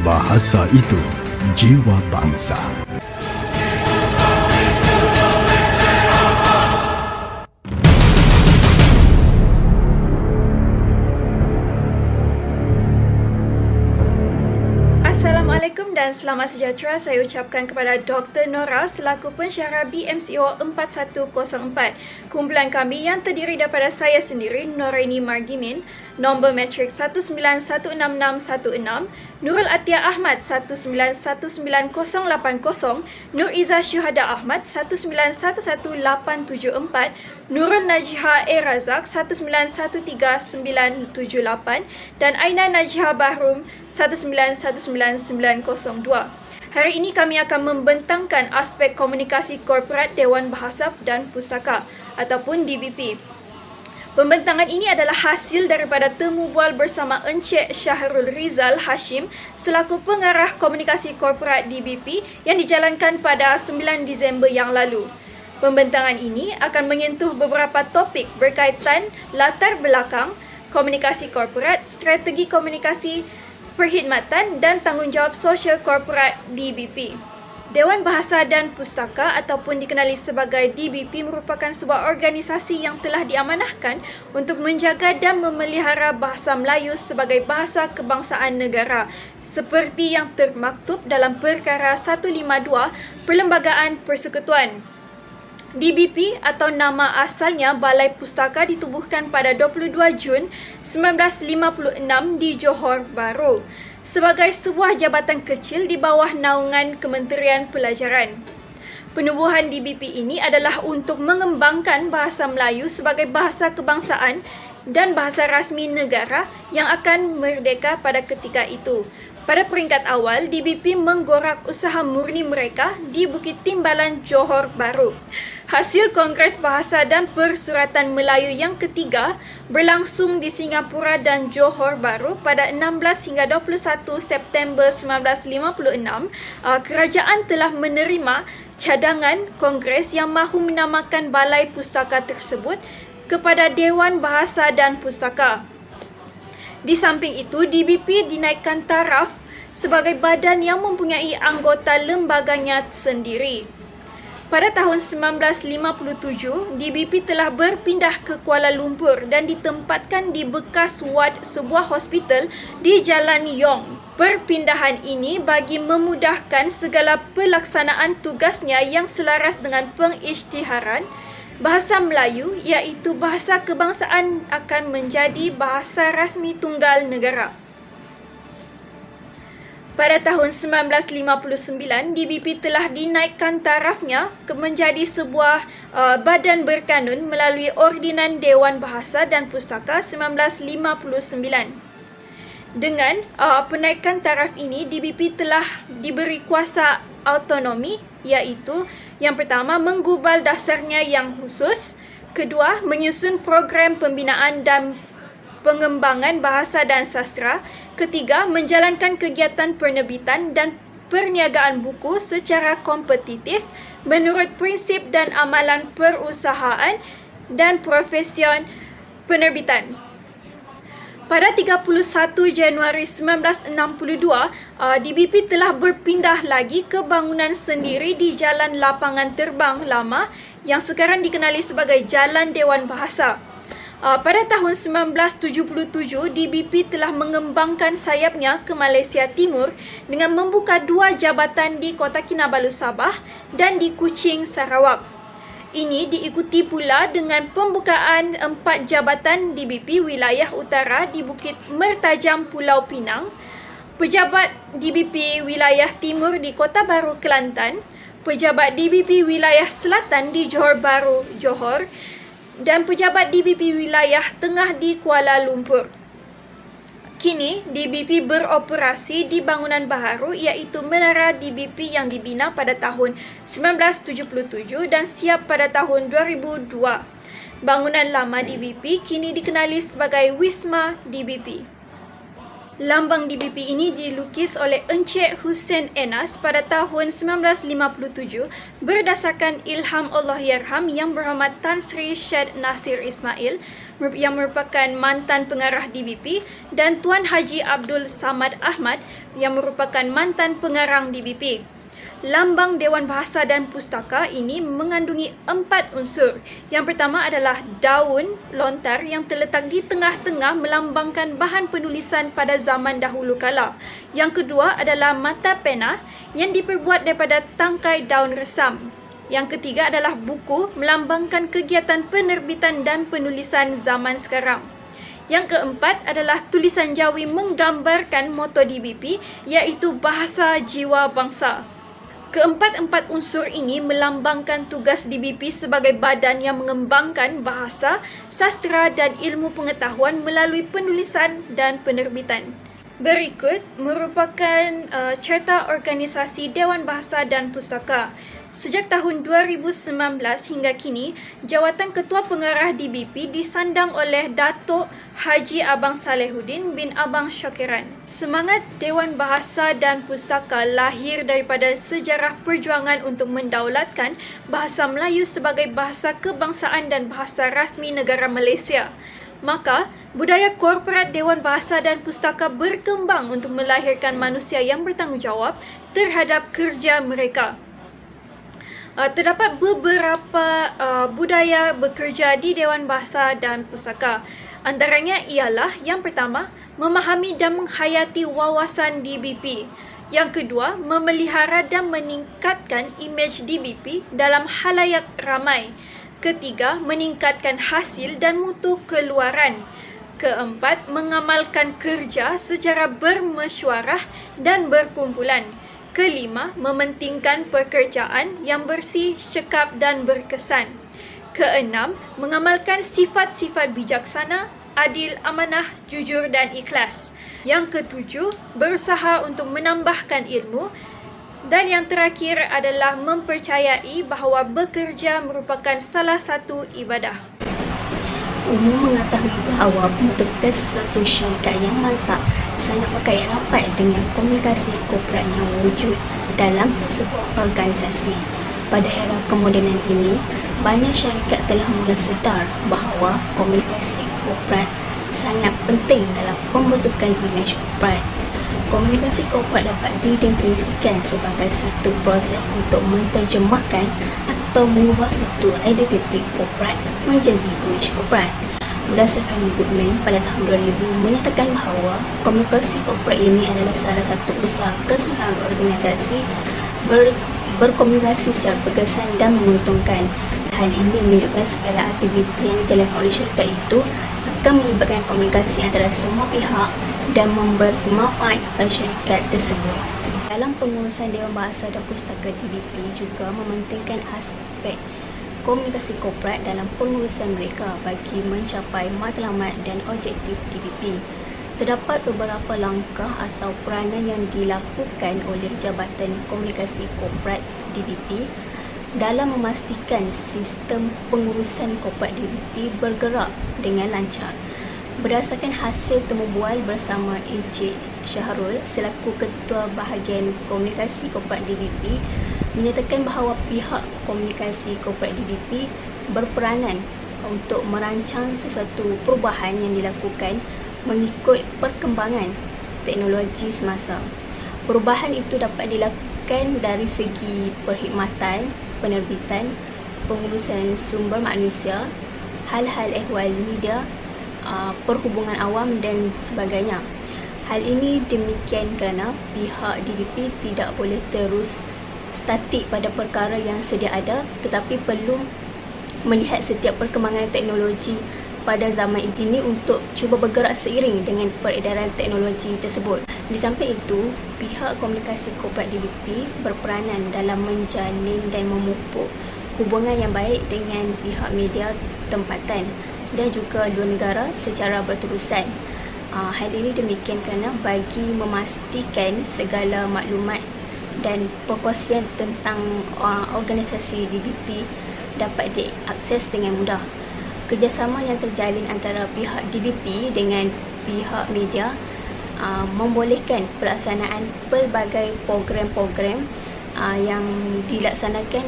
Bahasa itu jiwa bangsa. Assalamualaikum dan selamat sejahtera saya ucapkan kepada Dr. Nora selaku pensyarah BMCO 4104. Kumpulan kami yang terdiri daripada saya sendiri, Noraini Margimin, nombor matrik 1916616, Nurul Atia Ahmad 1919080, Nur Izzah Syuhada Ahmad 1911874, Nurul Najiha A. Razak 1913978 dan Aina Najiha Bahrum 1919902. Hari ini kami akan membentangkan aspek komunikasi korporat Dewan Bahasa dan Pustaka ataupun DBP. Pembentangan ini adalah hasil daripada temu bual bersama Encik Syahrul Rizal Hashim selaku pengarah komunikasi korporat DBP yang dijalankan pada 9 Disember yang lalu. Pembentangan ini akan menyentuh beberapa topik berkaitan latar belakang komunikasi korporat, strategi komunikasi, perkhidmatan dan tanggungjawab sosial korporat DBP. Dewan Bahasa dan Pustaka ataupun dikenali sebagai DBP merupakan sebuah organisasi yang telah diamanahkan untuk menjaga dan memelihara bahasa Melayu sebagai bahasa kebangsaan negara seperti yang termaktub dalam Perkara 152 Perlembagaan Persekutuan. DBP atau nama asalnya Balai Pustaka ditubuhkan pada 22 Jun 1956 di Johor Bahru sebagai sebuah jabatan kecil di bawah naungan Kementerian Pelajaran. Penubuhan DBP ini adalah untuk mengembangkan bahasa Melayu sebagai bahasa kebangsaan dan bahasa rasmi negara yang akan merdeka pada ketika itu. Pada peringkat awal, DBP menggorak usaha murni mereka di Bukit Timbalan, Johor Bahru. Hasil Kongres Bahasa dan Persuratan Melayu yang ketiga berlangsung di Singapura dan Johor Bahru pada 16 hingga 21 September 1956. Kerajaan telah menerima cadangan Kongres yang mahu menamakan Balai Pustaka tersebut kepada Dewan Bahasa dan Pustaka. Di samping itu, DBP dinaikkan taraf sebagai badan yang mempunyai anggota lembaganya sendiri. Pada tahun 1957, DBP telah berpindah ke Kuala Lumpur dan ditempatkan di bekas wad sebuah hospital di Jalan Yong. Perpindahan ini bagi memudahkan segala pelaksanaan tugasnya yang selaras dengan pengisytiharan bahasa Melayu iaitu bahasa kebangsaan akan menjadi bahasa rasmi tunggal negara. Pada tahun 1959, DBP telah dinaikkan tarafnya menjadi sebuah badan berkanun melalui Ordinan Dewan Bahasa dan Pustaka 1959. Dengan penaikan taraf ini, DBP telah diberi kuasa autonomi iaitu yang pertama, menggubal dasarnya yang khusus. Kedua, menyusun program pembinaan dan pengembangan bahasa dan sastra. Ketiga, menjalankan kegiatan penerbitan dan perniagaan buku secara kompetitif menurut prinsip dan amalan perusahaan dan profesion penerbitan. Pada 31 Januari 1962, DBP telah berpindah lagi ke bangunan sendiri di Jalan Lapangan Terbang Lama yang sekarang dikenali sebagai Jalan Dewan Bahasa. Pada tahun 1977, DBP telah mengembangkan sayapnya ke Malaysia Timur dengan membuka 2 jabatan di Kota Kinabalu, Sabah dan di Kuching, Sarawak. Ini diikuti pula dengan pembukaan 4 jabatan DBP Wilayah Utara di Bukit Mertajam, Pulau Pinang, pejabat DBP Wilayah Timur di Kota Baru, Kelantan, pejabat DBP Wilayah Selatan di Johor Bahru, Johor, dan pejabat DBP Wilayah Tengah di Kuala Lumpur. Kini, DBP beroperasi di bangunan baharu iaitu Menara DBP yang dibina pada tahun 1977 dan siap pada tahun 2002. Bangunan lama DBP kini dikenali sebagai Wisma DBP. Lambang DBP ini dilukis oleh Encik Hussein Enas pada tahun 1957 berdasarkan ilham Allahyarham Yang Berhormat Tan Sri Syed Nasir Ismail yang merupakan mantan pengarah DBP dan Tuan Haji Abdul Samad Ahmad yang merupakan mantan pengarang DBP. Lambang Dewan Bahasa dan Pustaka ini mengandungi 4 unsur. Yang pertama adalah daun lontar yang terletak di tengah-tengah melambangkan bahan penulisan pada zaman dahulu kala. Yang kedua adalah mata pena yang diperbuat daripada tangkai daun resam. Yang ketiga adalah buku melambangkan kegiatan penerbitan dan penulisan zaman sekarang. Yang keempat adalah tulisan Jawi menggambarkan moto DBP iaitu bahasa jiwa bangsa. Keempat-empat unsur ini melambangkan tugas DBP sebagai badan yang mengembangkan bahasa, sastra dan ilmu pengetahuan melalui penulisan dan penerbitan. Berikut merupakan cerita organisasi Dewan Bahasa dan Pustaka. Sejak tahun 2019 hingga kini, jawatan Ketua Pengarah DBP disandang oleh Datuk Haji Abang Salehuddin bin Abang Syakiran. Semangat Dewan Bahasa dan Pustaka lahir daripada sejarah perjuangan untuk mendaulatkan bahasa Melayu sebagai bahasa kebangsaan dan bahasa rasmi negara Malaysia. Maka, budaya korporat Dewan Bahasa dan Pustaka berkembang untuk melahirkan manusia yang bertanggungjawab terhadap kerja mereka. Terdapat beberapa budaya bekerja di Dewan Bahasa dan Pustaka. Antaranya ialah yang pertama, memahami dan menghayati wawasan DBP. Yang kedua, memelihara dan meningkatkan imej DBP dalam halayak ramai. Ketiga, meningkatkan hasil dan mutu keluaran. Keempat, mengamalkan kerja secara bermesyuarah dan berkumpulan. Kelima, mementingkan pekerjaan yang bersih, cekap dan berkesan. Keenam, mengamalkan sifat-sifat bijaksana, adil, amanah, jujur dan ikhlas. Yang ketujuh, berusaha untuk menambahkan ilmu. Dan yang terakhir adalah mempercayai bahawa bekerja merupakan salah satu ibadah. Umum mengetahui bahawa pembentukan sesuatu syarikat yang mantap sangat berkait rapat dengan komunikasi korporat yang wujud dalam sesebuah organisasi. Pada era kemodenan ini, banyak syarikat telah mula sedar bahawa komunikasi korporat sangat penting dalam pembentukan imej korporat. Komunikasi korporat dapat didefinisikan sebagai satu proses untuk menterjemahkan atau mengubah satu identiti korporat menjadi imej korporat. Berdasarkan Goodman pada tahun 2000 menyatakan bahawa komunikasi korporat ini adalah salah satu usaha keseluruhan organisasi berkomunikasi secara berkesan dan menguntungkan. Hal ini menunjukkan segala aktiviti yang dijalankan oleh syarikat itu akan melibatkan komunikasi antara semua pihak dan memberi manfaat kepada syarikat tersebut. Dalam pengurusan Dewan Bahasa dan Pustaka DBP juga mementingkan aspek komunikasi korporat dalam pengurusan mereka bagi mencapai matlamat dan objektif DBP. Terdapat beberapa langkah atau peranan yang dilakukan oleh Jabatan Komunikasi Korporat DBP dalam memastikan sistem pengurusan korporat DBP bergerak dengan lancar. Berdasarkan hasil temubual bersama Encik Syahrul selaku Ketua Bahagian Komunikasi Korporat DBP menyatakan bahawa pihak komunikasi korporat DBP berperanan untuk merancang sesuatu perubahan yang dilakukan mengikut perkembangan teknologi semasa. Perubahan itu dapat dilakukan dari segi perkhidmatan, penerbitan, pengurusan sumber manusia, hal-hal ehwal media, perhubungan awam dan sebagainya. Hal ini demikian kerana pihak DBP tidak boleh terus statik pada perkara yang sedia ada tetapi perlu melihat setiap perkembangan teknologi pada zaman ini untuk cuba bergerak seiring dengan peredaran teknologi tersebut. Di samping itu, pihak komunikasi korporat DBP berperanan dalam menjalin dan memupuk hubungan yang baik dengan pihak media tempatan dan juga luar negara secara berterusan. Hal ini demikian kerana bagi memastikan segala maklumat dan perkongsian tentang organisasi DBP dapat diakses dengan mudah. Kerjasama yang terjalin antara pihak DBP dengan pihak media membolehkan pelaksanaan pelbagai program-program yang dilaksanakan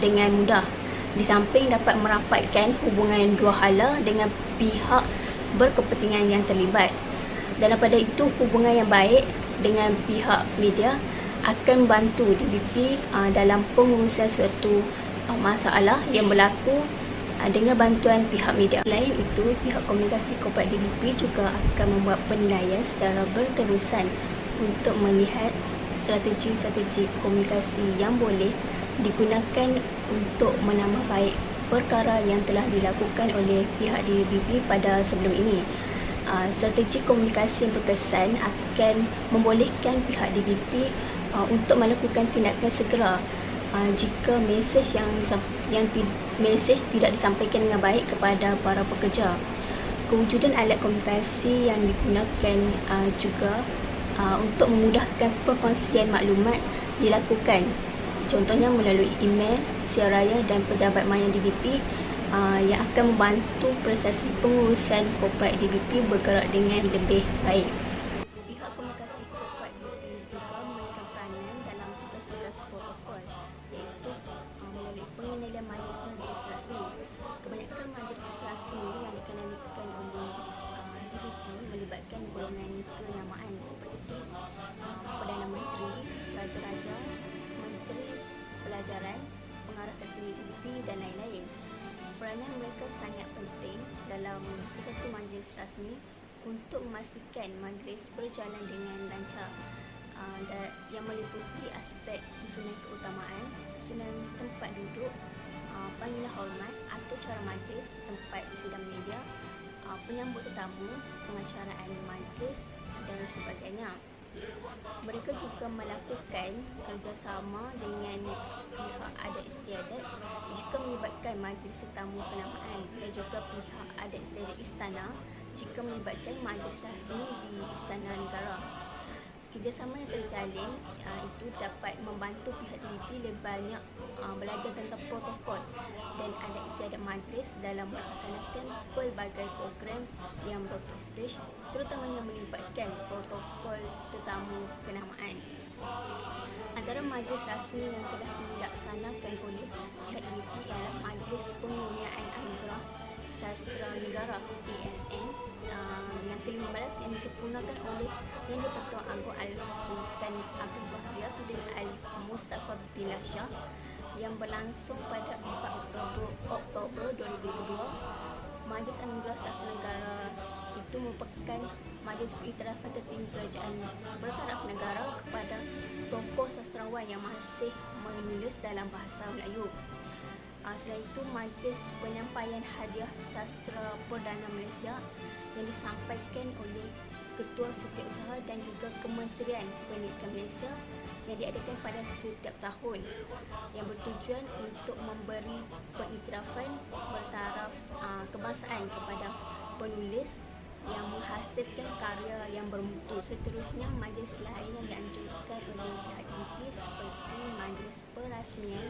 dengan mudah. Di samping dapat merapatkan hubungan dua hala dengan pihak berkepentingan yang terlibat. Dan daripada itu, hubungan yang baik dengan pihak media akan membantu DBP dalam pengurusan suatu masalah yang berlaku dengan bantuan pihak media. Selain itu, pihak komunikasi korporat DBP juga akan membuat penilaian secara berterusan untuk melihat strategi-strategi komunikasi yang boleh digunakan untuk menambah baik perkara yang telah dilakukan oleh pihak DBP pada sebelum ini. Strategi komunikasi yang berkesan akan membolehkan pihak DBP untuk melakukan tindakan segera jika mesej mesej tidak disampaikan dengan baik kepada para pekerja. Kewujudan alat komunikasi yang digunakan juga untuk memudahkan perkongsian maklumat dilakukan. Contohnya melalui email, siar raya dan pejabat maya DBP yang akan membantu proses pengurusan korporat DBP bergerak dengan lebih baik. Pihak komunikasi korporat DBP juga memainkan peranan dalam tugas-tugas protokol, iaitu melalui pengendalian majlis rasmi. Kebanyakan majlis rasmi yang dikendalikan oleh DBP melibatkan golongan kenamaan seperti Perdana Menteri, Raja-Raja, Menteri Pelajaran, Pengarah Tertinggi DBP dan lain-lain. Peranan mereka sangat penting dalam satu majlis rasmi untuk memastikan majlis berjalan dengan lancar, yang meliputi aspek susunan keutamaan, susunan tempat duduk, panggilan hormat atau cara majlis, tempat sidang media, penyambut tetamu, pengacaraan majlis dan sebagainya. Mereka juga melakukan kerjasama dengan pihak adat istiadat jika melibatkan majlis tetamu kenamaan dan juga pihak adat istiadat istana jika melibatkan majlis rasmi di istana negara. Kerjasama yang terjalin itu dapat membantu pihak DBP lebih banyak belajar tentang protokol dan adat istiadat majlis dalam melaksanakan pelbagai program yang berprestij, terutamanya melibatkan protokol tetamu kenamaan. Antara majlis rasmi yang telah dilaksanakan oleh pihak DBP ialah Majlis Pengurniaan Anugerah Sastra Negara (TSN) yang ke-15 yang disempurnakan oleh Yang di-Pertuan Agong Al-Sultan Abu Bakar Tudin Al-Mustafa Billah Shah yang berlangsung pada 4 Oktober 2022. Majlis Anugerah Sastra Negara itu merupakan majlis pengiktirafan tertinggi kerajaan bertaraf negara kepada tokoh sastrawan yang masih menulis dalam bahasa Melayu. Selain itu, majlis penyampaian hadiah sastra Perdana Malaysia yang disampaikan oleh Ketua Setiausaha dan juga Kementerian Pendidikan Malaysia yang diadakan pada setiap tahun yang bertujuan untuk memberi pengiktirafan bertaraf kebangsaan kepada penulis yang menghasilkan karya yang bermutu. Seterusnya, majlis lain yang dianjurkan oleh pihak DBP seperti Majlis Perasmian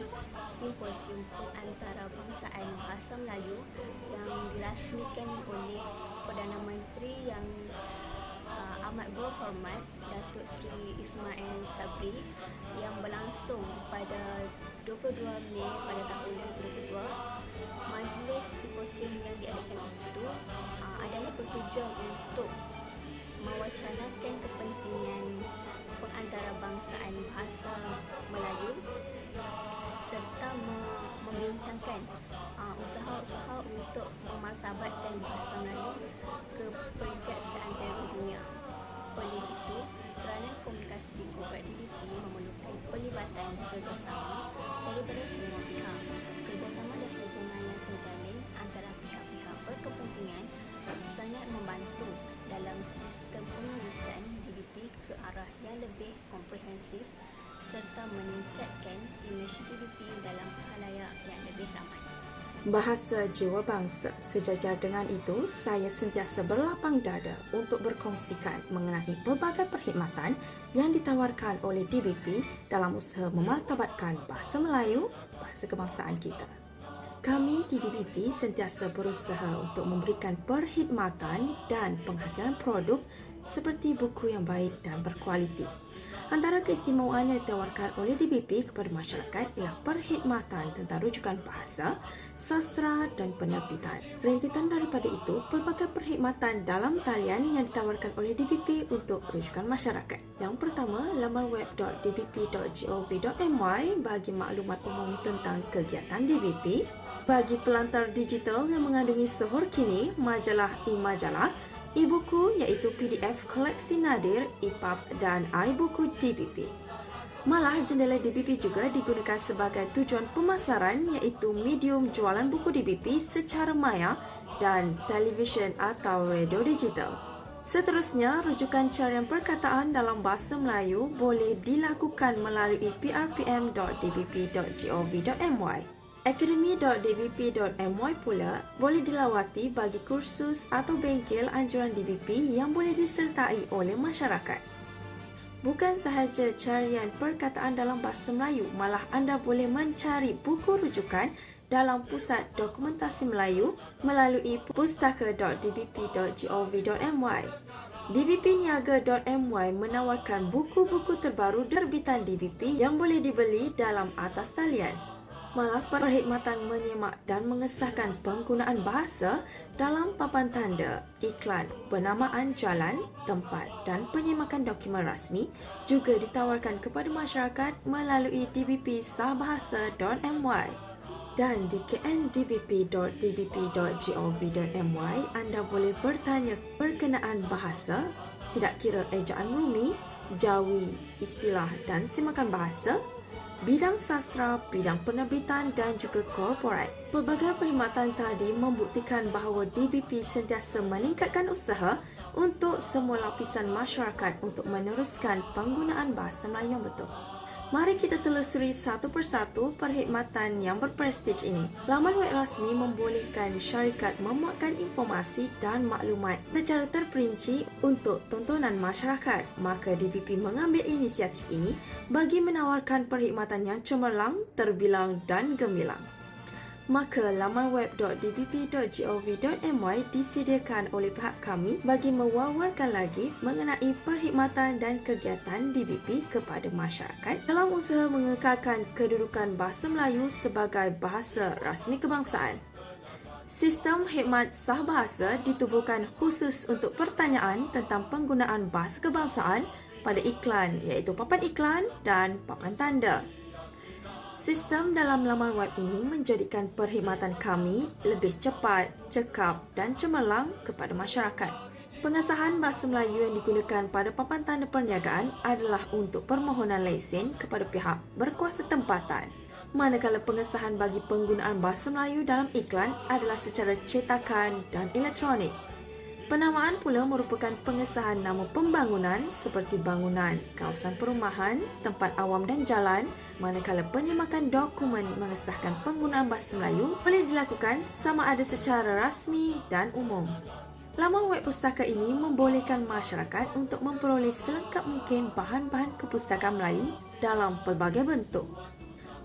Simposium Pengantarabangsaan Bahasa Melayu yang dirasmikan oleh Perdana Menteri yang amat berhormat Datuk Seri Ismail Sabri yang berlangsung pada 22 Mei pada tahun 2022. Majlis simposium yang diadakan itu adalah bertujuan untuk mewacanakan kepentingan pengantarabangsaan bahasa Melayu serta membincangkan usaha-usaha untuk memartabatkan bahasa Melayu ke peringkat seantero dunia. Oleh itu, peranan komunikasi korporat DBP memerlukan pelibatan kerjasama daripada semua pihak. Kerjasama dan hubungan yang terjalin antara pihak-pihak berkepentingan sangat membantu dalam sistem pengurusan DBP ke arah yang lebih komprehensif serta meningkatkan imej DBP dalam khalayak yang lebih ramai. Bahasa jiwa bangsa. Sejajar dengan itu, saya sentiasa berlapang dada untuk berkongsikan mengenai pelbagai perkhidmatan yang ditawarkan oleh DBP dalam usaha memartabatkan bahasa Melayu, bahasa kebangsaan kita. Kami di DBP sentiasa berusaha untuk memberikan perkhidmatan dan penghasilan produk seperti buku yang baik dan berkualiti. Antara keistimewaan yang ditawarkan oleh DBP kepada masyarakat ialah perkhidmatan tentang rujukan bahasa, sastra dan penerbitan. Rentetan daripada itu, pelbagai perkhidmatan dalam talian yang ditawarkan oleh DBP untuk rujukan masyarakat. Yang pertama, laman web .dbp.gov.my bagi maklumat umum tentang kegiatan DBP. Bagi pelantar digital yang mengandungi sohor kini, majalah e-majalah, e-buku iaitu PDF koleksi nadir, EPUB dan iBuku DBP. Malah jendela DBP juga digunakan sebagai tujuan pemasaran iaitu medium jualan buku DBP secara maya dan televisyen atau radio digital. Seterusnya, rujukan carian perkataan dalam bahasa Melayu boleh dilakukan melalui prpm.dbp.gov.my. Akademi.dbp.my pula boleh dilawati bagi kursus atau bengkel anjuran DBP yang boleh disertai oleh masyarakat. Bukan sahaja carian perkataan dalam bahasa Melayu, malah anda boleh mencari buku rujukan dalam Pusat Dokumentasi Melayu melalui pustaka.dbp.gov.my. dbpniaga.my menawarkan buku-buku terbaru terbitan DBP yang boleh dibeli dalam atas talian. Malah perkhidmatan menyemak dan mengesahkan penggunaan bahasa dalam papan tanda, iklan, penamaan jalan, tempat dan penyemakan dokumen rasmi juga ditawarkan kepada masyarakat melalui dbpsahbahasa.my. Dan di kndbp.dbp.gov.my anda boleh bertanya berkenaan bahasa, tidak kira ejaan Rumi, Jawi, istilah dan semakan bahasa, bidang sastra, bidang penerbitan dan juga korporat. Pelbagai perkhidmatan tadi membuktikan bahawa DBP sentiasa meningkatkan usaha untuk semua lapisan masyarakat untuk meneruskan penggunaan bahasa Melayu yang betul. Mari kita telusuri satu persatu perkhidmatan yang berprestij ini. Laman web rasmi membolehkan syarikat memuatkan informasi dan maklumat secara terperinci untuk tontonan masyarakat. Maka DBP mengambil inisiatif ini bagi menawarkan perkhidmatan yang cemerlang, terbilang dan gemilang. Maka laman web .dbp.gov.my disediakan oleh pihak kami bagi mewawarkan lagi mengenai perkhidmatan dan kegiatan DBP kepada masyarakat dalam usaha mengekalkan kedudukan bahasa Melayu sebagai bahasa rasmi kebangsaan. Sistem khidmat sah bahasa ditubuhkan khusus untuk pertanyaan tentang penggunaan bahasa kebangsaan pada iklan iaitu papan iklan dan papan tanda. Sistem dalam laman web ini menjadikan perkhidmatan kami lebih cepat, cekap dan cemerlang kepada masyarakat. Pengesahan bahasa Melayu yang digunakan pada papan tanda perniagaan adalah untuk permohonan lesen kepada pihak berkuasa tempatan. Manakala pengesahan bagi penggunaan bahasa Melayu dalam iklan adalah secara cetakan dan elektronik. Penamaan pula merupakan pengesahan nama pembangunan seperti bangunan, kawasan perumahan, tempat awam dan jalan, manakala penyemakan dokumen mengesahkan penggunaan bahasa Melayu boleh dilakukan sama ada secara rasmi dan umum. Laman web pustaka ini membolehkan masyarakat untuk memperoleh selengkap mungkin bahan-bahan kepustakaan Melayu dalam pelbagai bentuk.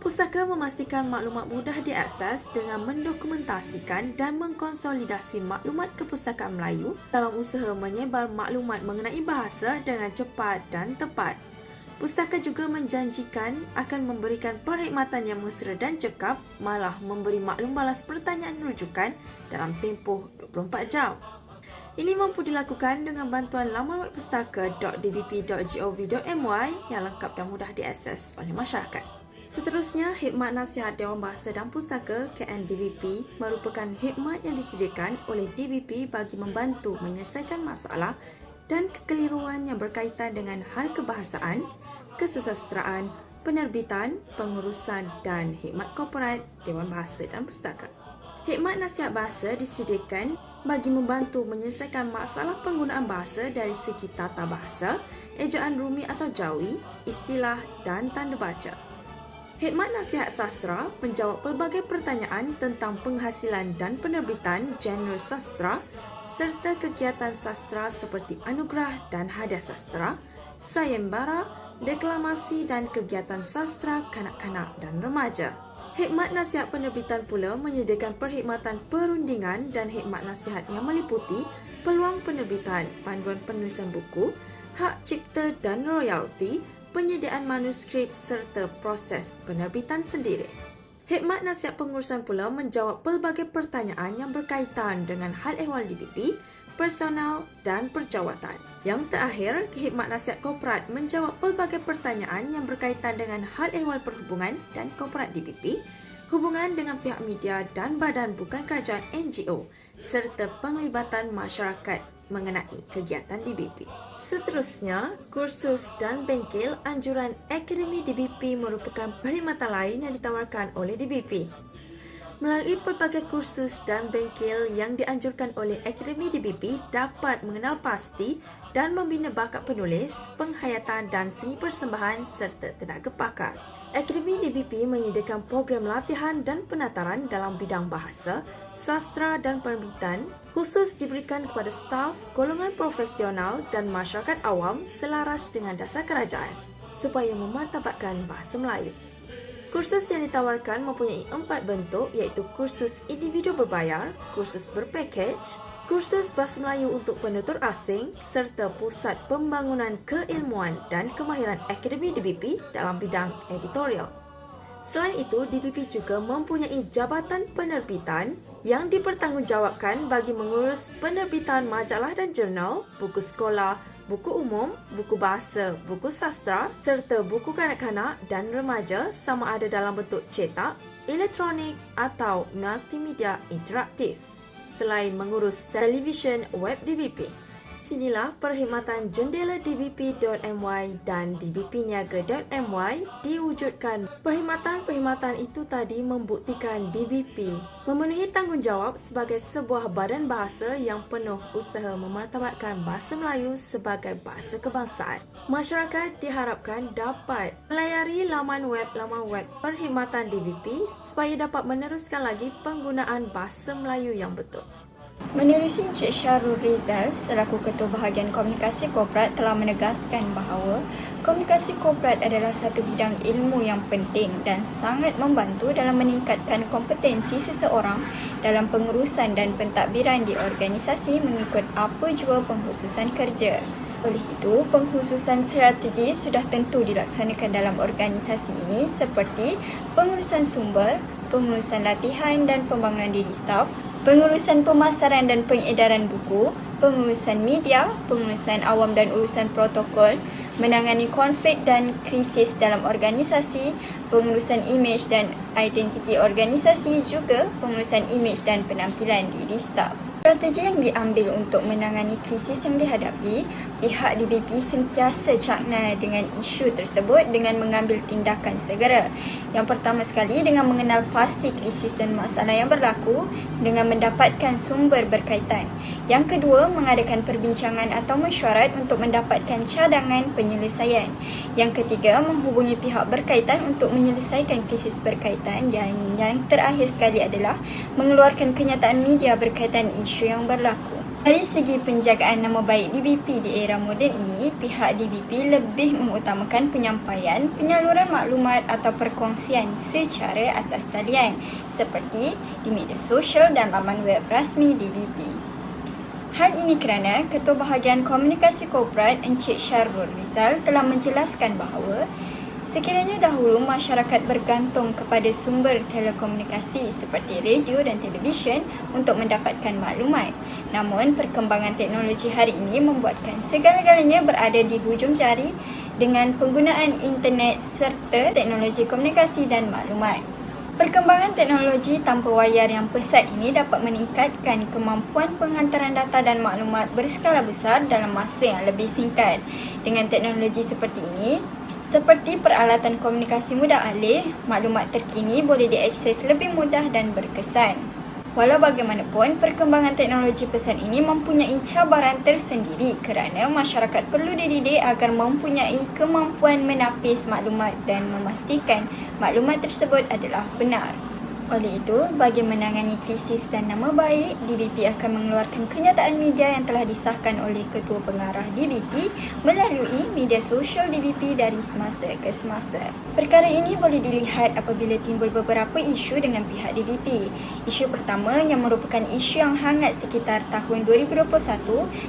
Pustaka memastikan maklumat mudah diakses dengan mendokumentasikan dan mengkonsolidasi maklumat kepustakaan Melayu dalam usaha menyebar maklumat mengenai bahasa dengan cepat dan tepat. Pustaka juga menjanjikan akan memberikan perkhidmatan yang mesra dan cekap, malah memberi maklum balas pertanyaan rujukan dalam tempoh 24 jam. Ini mampu dilakukan dengan bantuan laman web pustaka.dbp.gov.my yang lengkap dan mudah diakses oleh masyarakat. Seterusnya, khidmat nasihat Dewan Bahasa dan Pustaka KNDBP merupakan khidmat yang disediakan oleh DBP bagi membantu menyelesaikan masalah dan kekeliruan yang berkaitan dengan hal kebahasaan, kesusastraan, penerbitan, pengurusan dan khidmat korporat Dewan Bahasa dan Pustaka. Khidmat nasihat bahasa disediakan bagi membantu menyelesaikan masalah penggunaan bahasa dari segi tata bahasa, ejaan Rumi atau Jawi, istilah dan tanda baca. Khidmat nasihat sastra menjawab pelbagai pertanyaan tentang penghasilan dan penerbitan genre sastra serta kegiatan sastra seperti anugerah dan hadiah sastra, sayembara, deklamasi dan kegiatan sastra kanak-kanak dan remaja. Khidmat nasihat penerbitan pula menyediakan perkhidmatan perundingan dan khidmat nasihat yang meliputi peluang penerbitan, panduan penulisan buku, hak cipta dan royalti, penyediaan manuskrip serta proses penerbitan sendiri. Khidmat Nasihat Pengurusan pula menjawab pelbagai pertanyaan yang berkaitan dengan hal ehwal DBP, personal dan perjawatan. Yang terakhir, Khidmat Nasihat Korporat menjawab pelbagai pertanyaan yang berkaitan dengan hal ehwal perhubungan dan korporat DBP, hubungan dengan pihak media dan badan bukan kerajaan NGO serta penglibatan masyarakat mengenai kegiatan DBP. Seterusnya, kursus dan bengkel anjuran Akademi DBP merupakan perkhidmatan lain yang ditawarkan oleh DBP. Melalui pelbagai kursus dan bengkel yang dianjurkan oleh Akademi DBP dapat mengenal pasti dan membina bakat penulis, penghayatan dan seni persembahan serta tenaga pakar. Akademi DBP menyediakan program latihan dan penataran dalam bidang bahasa, sastra dan penerbitan khusus diberikan kepada staf, golongan profesional dan masyarakat awam selaras dengan dasar kerajaan supaya memartabatkan bahasa Melayu. Kursus yang ditawarkan mempunyai 4 bentuk iaitu kursus individu berbayar, kursus berpakej, kursus bahasa Melayu untuk penutur asing serta pusat pembangunan keilmuan dan kemahiran Akademi DBP dalam bidang editorial. Selain itu, DBP juga mempunyai jabatan penerbitan yang dipertanggungjawabkan bagi mengurus penerbitan majalah dan jurnal, buku sekolah, buku umum, buku bahasa, buku sastra serta buku kanak-kanak dan remaja sama ada dalam bentuk cetak, elektronik atau multimedia interaktif. Selain mengurus televisyen web DBP. Sinilah perkhidmatan jendela dbp.my dan dbpniaga.my diwujudkan. Perkhidmatan-perkhidmatan itu tadi membuktikan DBP memenuhi tanggungjawab sebagai sebuah badan bahasa yang penuh usaha memartabatkan bahasa Melayu sebagai bahasa kebangsaan. Masyarakat diharapkan dapat melayari laman web perkhidmatan DBP supaya dapat meneruskan lagi penggunaan bahasa Melayu yang betul. Menerusi Encik Syahrul Rizal selaku Ketua Bahagian Komunikasi Korporat telah menegaskan bahawa komunikasi korporat adalah satu bidang ilmu yang penting dan sangat membantu dalam meningkatkan kompetensi seseorang dalam pengurusan dan pentadbiran di organisasi mengikut apa jua pengkhususan kerja. Oleh itu, pengkhususan strategi sudah tentu dilaksanakan dalam organisasi ini seperti pengurusan sumber, pengurusan latihan dan pembangunan diri staf, pengurusan pemasaran dan pengedaran buku, pengurusan media, pengurusan awam dan urusan protokol, menangani konflik dan krisis dalam organisasi, pengurusan imej dan identiti organisasi juga pengurusan imej dan penampilan diri staf. Strategi yang diambil untuk menangani krisis yang dihadapi, pihak DBP sentiasa cakna dengan isu tersebut dengan mengambil tindakan segera. Yang pertama sekali dengan mengenal pasti krisis dan masalah yang berlaku dengan mendapatkan sumber berkaitan. Yang kedua, mengadakan perbincangan atau mesyuarat untuk mendapatkan cadangan penyelesaian. Yang ketiga, menghubungi pihak berkaitan untuk menyelesaikan krisis berkaitan. Dan yang terakhir sekali adalah mengeluarkan kenyataan media berkaitan isu yang berlaku. Dari segi penjagaan nama baik DBP di era moden ini, pihak DBP lebih mengutamakan penyampaian, penyaluran maklumat atau perkongsian secara atas talian seperti di media sosial dan laman web rasmi DBP. Hal ini kerana Ketua Bahagian Komunikasi Korporat Encik Syahrul Rizal telah menjelaskan bahawa sekiranya dahulu masyarakat bergantung kepada sumber telekomunikasi seperti radio dan televisyen untuk mendapatkan maklumat. Namun, perkembangan teknologi hari ini membuatkan segala-galanya berada di hujung jari dengan penggunaan internet serta teknologi komunikasi dan maklumat. Perkembangan teknologi tanpa wayar yang pesat ini dapat meningkatkan kemampuan penghantaran data dan maklumat berskala besar dalam masa yang lebih singkat. Dengan teknologi seperti ini, seperti peralatan komunikasi mudah alih, maklumat terkini boleh diakses lebih mudah dan berkesan. Walau bagaimanapun, perkembangan teknologi pesan ini mempunyai cabaran tersendiri kerana masyarakat perlu dididik agar mempunyai kemampuan menapis maklumat dan memastikan maklumat tersebut adalah benar. Oleh itu, bagi menangani krisis dan nama baik, DBP akan mengeluarkan kenyataan media yang telah disahkan oleh Ketua Pengarah DBP melalui media sosial DBP dari semasa ke semasa. Perkara ini boleh dilihat apabila timbul beberapa isu dengan pihak DBP. Isu pertama yang merupakan isu yang hangat sekitar tahun 2021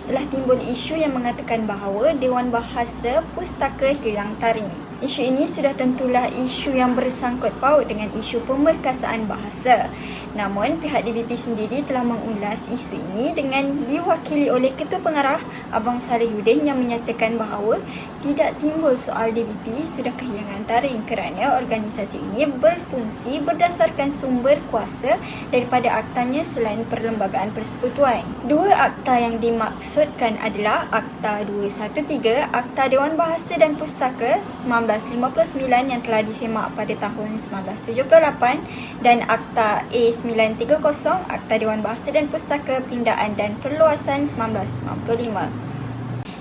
telah timbul isu yang mengatakan bahawa Dewan Bahasa Pustaka hilang taring. Isu ini sudah tentulah isu yang bersangkut paut dengan isu pemerkasaan bahasa. Namun, pihak DBP sendiri telah mengulas isu ini dengan diwakili oleh Ketua Pengarah Abang Salihuddin yang menyatakan bahawa tidak timbul soal DBP sudah kehilangan taring kerana organisasi ini berfungsi berdasarkan sumber kuasa daripada aktanya selain Perlembagaan Persekutuan. Dua akta yang dimaksudkan adalah Akta 213, Akta Dewan Bahasa dan Pustaka 1959 yang telah disemak pada tahun 1978 dan Akta A930, Akta Dewan Bahasa dan Pustaka Pindaan dan Perluasan 1995.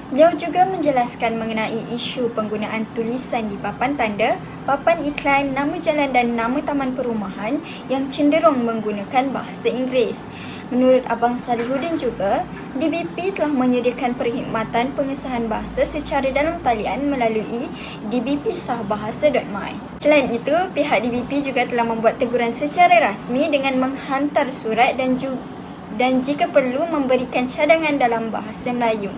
Beliau juga menjelaskan mengenai isu penggunaan tulisan di papan tanda, papan iklan, nama jalan dan nama taman perumahan yang cenderung menggunakan bahasa Inggeris. Menurut Abang Salihuddin juga, DBP telah menyediakan perkhidmatan pengesahan bahasa secara dalam talian melalui dbpsahbahasa.my. Selain itu, pihak DBP juga telah membuat teguran secara rasmi dengan menghantar surat dan jika perlu memberikan cadangan dalam bahasa Melayu.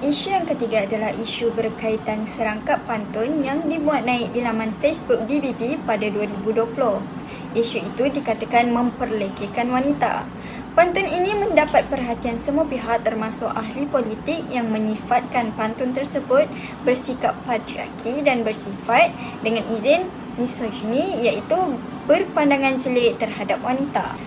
Isu yang ketiga adalah isu berkaitan serangkap pantun yang dibuat naik di laman Facebook DBP pada 2020. Isu itu dikatakan memperlekehkan wanita. Pantun ini mendapat perhatian semua pihak termasuk ahli politik yang menyifatkan pantun tersebut bersikap patriarki dan bersifat dengan izin misogini iaitu berpandangan jelek terhadap wanita.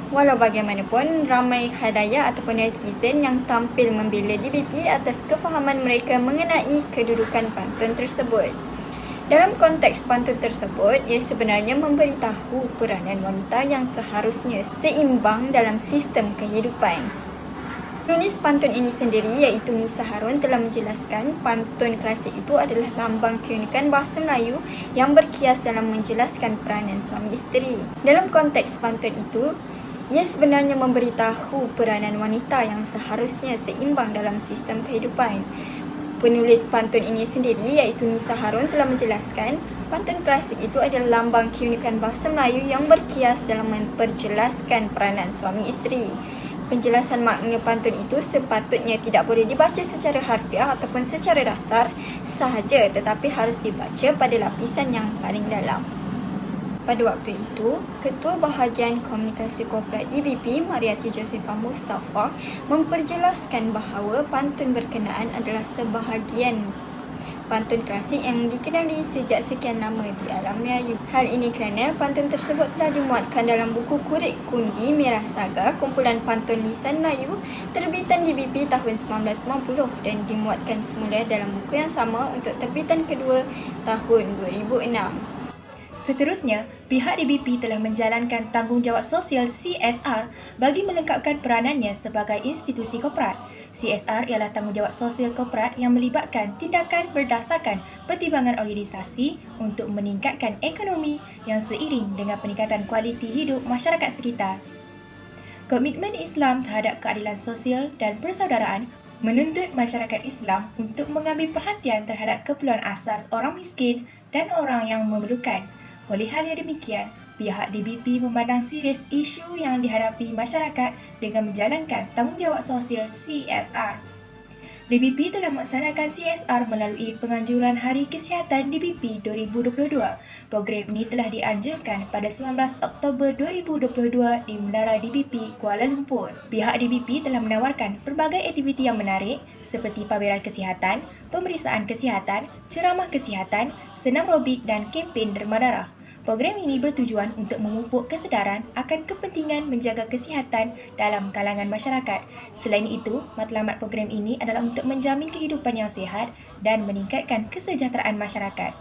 Walau bagaimanapun, ramai khalayak ataupun netizen yang tampil membela DBP atas kefahaman mereka mengenai kedudukan pantun tersebut. Dalam konteks pantun tersebut, ia sebenarnya memberitahu peranan wanita yang seharusnya seimbang dalam sistem kehidupan. Penulis pantun ini sendiri iaitu Nisa Harun telah menjelaskan pantun klasik itu adalah lambang keunikan bahasa Melayu yang berkias dalam menjelaskan peranan suami isteri. Dalam konteks pantun itu, ia sebenarnya memberitahu peranan wanita yang seharusnya seimbang dalam sistem kehidupan. Penulis pantun ini sendiri iaitu Nisa Harun telah menjelaskan pantun klasik itu adalah lambang keunikan bahasa Melayu yang berkias dalam memperjelaskan peranan suami isteri. Penjelasan makna pantun itu sepatutnya tidak boleh dibaca secara harfiah ataupun secara dasar sahaja tetapi harus dibaca pada lapisan yang paling dalam. Pada waktu itu, Ketua Bahagian Komunikasi Korporat DBP, Mariati Josefa Mustafa, memperjelaskan bahawa pantun berkenaan adalah sebahagian pantun klasik yang dikenali sejak sekian lama di alam Melayu. Hal ini kerana pantun tersebut telah dimuatkan dalam buku Kurik Kundi Merah Saga, kumpulan pantun lisan Melayu terbitan DBP tahun 1990 dan dimuatkan semula dalam buku yang sama untuk terbitan kedua tahun 2006. Seterusnya, pihak DBP telah menjalankan tanggungjawab sosial CSR bagi melengkapkan peranannya sebagai institusi korporat. CSR ialah tanggungjawab sosial korporat yang melibatkan tindakan berdasarkan pertimbangan organisasi untuk meningkatkan ekonomi yang seiring dengan peningkatan kualiti hidup masyarakat sekitar. Komitmen Islam terhadap keadilan sosial dan persaudaraan menuntut masyarakat Islam untuk mengambil perhatian terhadap keperluan asas orang miskin dan orang yang memerlukan. Oleh hal yang demikian, pihak DBP memandang serius isu yang dihadapi masyarakat dengan menjalankan tanggungjawab sosial CSR. DBP telah melaksanakan CSR melalui penganjuran Hari Kesihatan DBP 2022. Program ini telah dianjurkan pada 19 Oktober 2022 di Menara DBP Kuala Lumpur. Pihak DBP telah menawarkan pelbagai aktiviti yang menarik seperti pameran kesihatan, pemeriksaan kesihatan, ceramah kesihatan, senam aerobik dan kempen derma darah. Program ini bertujuan untuk memupuk kesedaran akan kepentingan menjaga kesihatan dalam kalangan masyarakat. Selain itu, matlamat program ini adalah untuk menjamin kehidupan yang sihat dan meningkatkan kesejahteraan masyarakat.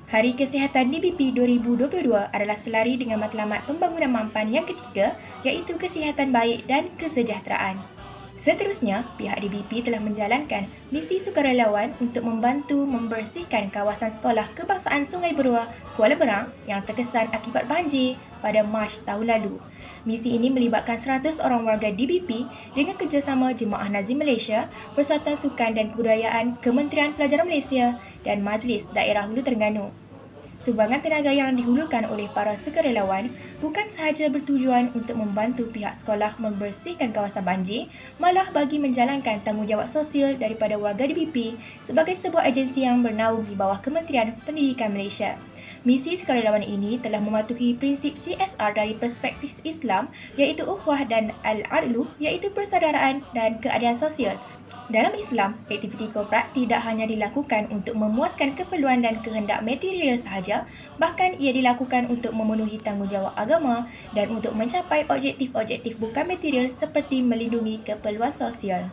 Hari Kesihatan DBP 2022 adalah selari dengan matlamat pembangunan mampan yang ketiga iaitu kesihatan baik dan kesejahteraan. Seterusnya, pihak DBP telah menjalankan misi sukarelawan untuk membantu membersihkan kawasan sekolah kebangsaan Sungai Berua, Kuala Berang yang terkesan akibat banjir pada Mac tahun lalu. Misi ini melibatkan 100 orang warga DBP dengan kerjasama Jemaah Nazim Malaysia, Persatuan Sukan dan Kebudayaan, Kementerian Pelajaran Malaysia dan Majlis Daerah Hulu Terengganu. Sumbangan tenaga yang dihulurkan oleh para sukarelawan bukan sahaja bertujuan untuk membantu pihak sekolah membersihkan kawasan banjir, malah bagi menjalankan tanggungjawab sosial daripada warga DBP sebagai sebuah agensi yang bernaung di bawah Kementerian Pendidikan Malaysia. Misi sukarelawan ini telah mematuhi prinsip CSR dari perspektif Islam iaitu ukhuwah dan al-adlu iaitu persaudaraan dan keadilan sosial. Dalam Islam, aktiviti korporat tidak hanya dilakukan untuk memuaskan keperluan dan kehendak material sahaja, bahkan ia dilakukan untuk memenuhi tanggungjawab agama dan untuk mencapai objektif-objektif bukan material seperti melindungi keperluan sosial.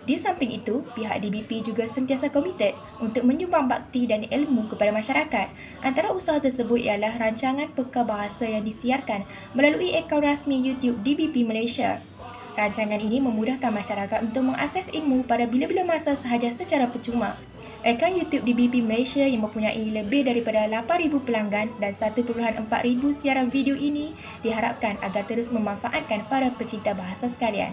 Di samping itu, pihak DBP juga sentiasa komited untuk menyumbang bakti dan ilmu kepada masyarakat. Antara usaha tersebut ialah rancangan peka bahasa yang disiarkan melalui akaun rasmi YouTube DBP Malaysia. Rancangan ini memudahkan masyarakat untuk mengakses ilmu pada bila-bila masa sahaja secara percuma. Akaun YouTube DBP Malaysia yang mempunyai lebih daripada 8,000 pelanggan dan 1.4 ribu siaran video ini diharapkan agar terus memanfaatkan para pecinta bahasa sekalian.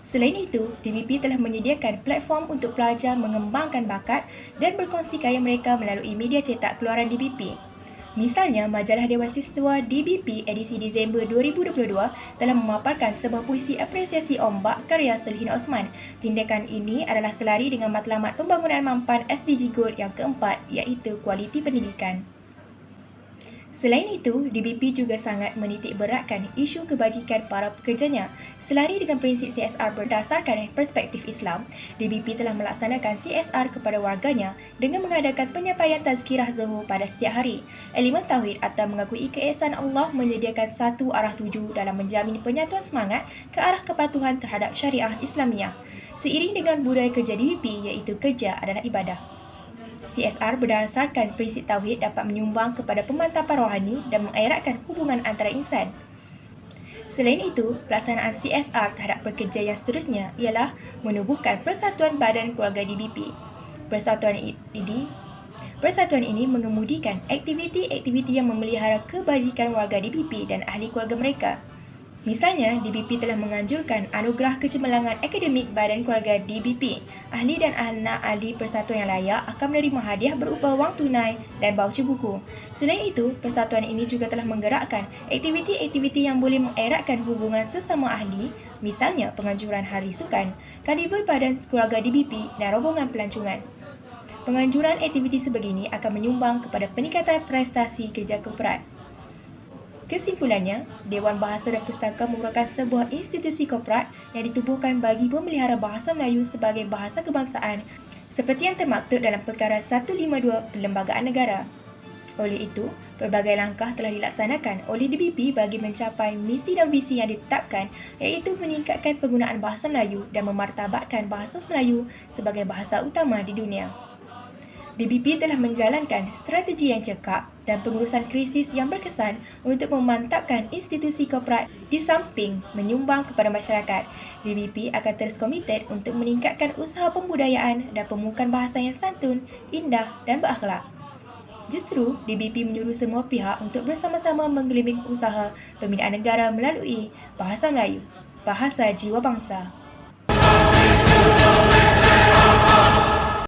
Selain itu, DBP telah menyediakan platform untuk pelajar mengembangkan bakat dan berkongsi karya mereka melalui media cetak keluaran DBP. Misalnya, majalah Dewan Siswa DBP edisi Disember 2022 telah memaparkan sebuah puisi apresiasi ombak karya Solihin Osman. Tindakan ini adalah selari dengan matlamat pembangunan mampan SDG Gold yang keempat iaitu kualiti pendidikan. Selain itu, DBP juga sangat menitik beratkan isu kebajikan para pekerjanya. Selari dengan prinsip CSR berdasarkan perspektif Islam, DBP telah melaksanakan CSR kepada warganya dengan mengadakan penyampaian tazkirah zuhur pada setiap hari. Elemen tauhid atau mengakui keesaan Allah menyediakan satu arah tuju dalam menjamin penyatuan semangat ke arah kepatuhan terhadap syariah Islamiah. Seiring dengan budaya kerja DBP iaitu kerja adalah ibadah. CSR berdasarkan prinsip tauhid dapat menyumbang kepada pemantapan rohani dan mengeratkan hubungan antara insan. Selain itu, pelaksanaan CSR terhadap pekerja yang seterusnya ialah menubuhkan Persatuan Badan Keluarga DBP. Persatuan ini mengemudikan aktiviti-aktiviti yang memelihara kebajikan warga DBP dan ahli keluarga mereka. Misalnya, DBP telah menganjurkan anugerah kecemerlangan akademik Badan Keluarga DBP. Ahli dan anak ahli persatuan yang layak akan menerima hadiah berupa wang tunai dan baucer buku. Selain itu, persatuan ini juga telah menggerakkan aktiviti-aktiviti yang boleh mengeratkan hubungan sesama ahli, misalnya penganjuran Hari Sukan, Karnival Badan Keluarga DBP dan rombongan pelancongan. Penganjuran aktiviti sebegini akan menyumbang kepada peningkatan prestasi kerja korporat. Kesimpulannya, Dewan Bahasa dan Pustaka merupakan sebuah institusi korporat yang ditubuhkan bagi memelihara bahasa Melayu sebagai bahasa kebangsaan seperti yang termaktub dalam Perkara 152 Perlembagaan Negara. Oleh itu, pelbagai langkah telah dilaksanakan oleh DBP bagi mencapai misi dan visi yang ditetapkan iaitu meningkatkan penggunaan bahasa Melayu dan memartabatkan bahasa Melayu sebagai bahasa utama di dunia. DBP telah menjalankan strategi yang cekap dan pengurusan krisis yang berkesan untuk memantapkan institusi korporat di samping menyumbang kepada masyarakat. DBP akan terus komited untuk meningkatkan usaha pembudayaan dan pemukan bahasa yang santun, indah dan berakhlak. Justru, DBP menyuruh semua pihak untuk bersama-sama menggelembing usaha pembinaan negara melalui bahasa Melayu, bahasa jiwa bangsa.